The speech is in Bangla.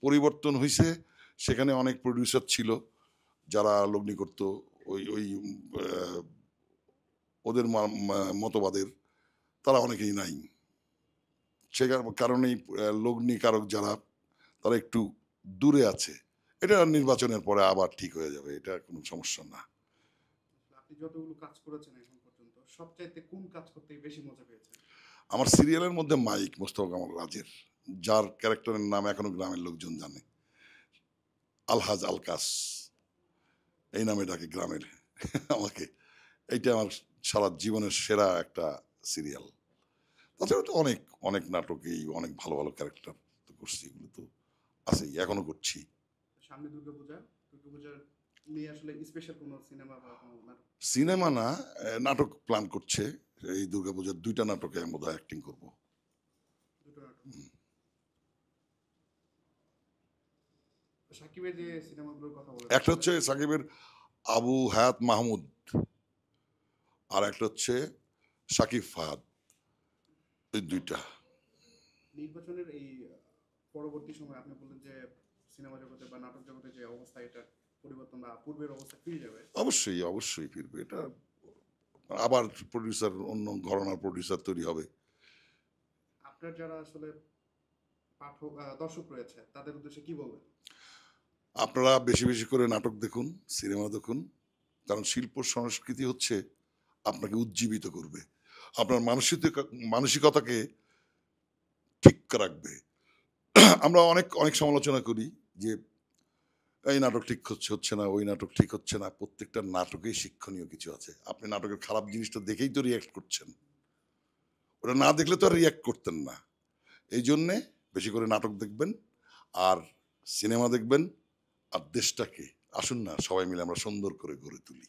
পরিবর্তন হইছে। সেখানে অনেক প্রোডিউসার ছিল যারা লগ্নি করত ওই ওই আ ওদের মতবাদের। তারা অনেকেই নাই। সে কারণেই লগ্নি কারক যারা তারা একটু দূরে আছে। এটা নির্বাচনের পরে আবার ঠিক হয়ে যাবে। এটা কোনো সমস্যা না। আপনি যতগুলো কাজ করেছেন এখন পর্যন্ত সবচাইতে কোন কাজ করতে বেশি মজা পেয়েছেন? আমার সিরিয়ালের মধ্যে মাইক মোস্তফা কামাল রাজের, যার ক্যারেক্টারের নাম এখনো গ্রামের লোকজন জানে। আলহাজ আলকাস এই নামে ডাকে গ্রামের আমাকে। এইটা আমার সারা জীবনের সেরা একটা সিরিয়াল। তাছাড়া তো অনেক, অনেক নাটকেই অনেক ভালো, ভালো ক্যারেক্টার তো করছি। এগুলো তো আছেই, এখনো করছি। সামনে দুর্গাপূজা। দুর্গাপূজার নিয়ে আসলে স্পেশাল কোনো সিনেমা বা কোনো নাটক? সিনেমা না, নাটক প্ল্যান করছে। এই দুর্গাপূজার ২ টা নাটকে আমি বোধহয় অ্যাক্টিং করব। ২ টো নাটক। সাকিবের যে সিনেমাগুলোর কথা বলেন একটা হচ্ছে সাকিবের 'আবু হায়াত মাহমুদ' আর একটা হচ্ছে 'শাকিব ফাহাদ'। এই ২ টা। নির্বাচনের এই পরবর্তী সময়ে আপনি বললেন যে সিনেমা জগতে বা নাটক জগতে যে অবস্থা এটার পরিবর্তন বা পূর্বের অবস্থা ফিরে যাবে। অবশ্যই, অবশ্যই ফিরবে। এটা আবার প্রোডিউসার অন্য ঘরানার প্রোডিউসার তৈরি হবে। আপনার যারা আসলে পাঠক দর্শক রয়েছে তাদের উদ্দেশ্যে কি বলবেন? আপনারা বেশি, বেশি করে নাটক দেখুন, সিনেমা দেখুন। কারণ শিল্প সংস্কৃতি হচ্ছে আপনাকে উজ্জীবিত করবে। আপনার মানসিকতাকে ঠিক রাখবে। আমরা অনেক, অনেক সমালোচনা করি যে এই নাটক ঠিক হচ্ছে না, ওই নাটক ঠিক হচ্ছে না। প্রত্যেকটা নাটকেই শিক্ষণীয় কিছু আছে। আপনি নাটকের খারাপ জিনিসটা দেখেই তো রিঅ্যাক্ট করছেন। ওটা না দেখলে তো আর রিঅ্যাক্ট করতেন না। এইজন্যে বেশি করে নাটক দেখবেন, আর সিনেমা দেখবেন, আর দেশটাকে আসুন না সবাই মিলে আমরা সুন্দর করে গড়ে তুলি।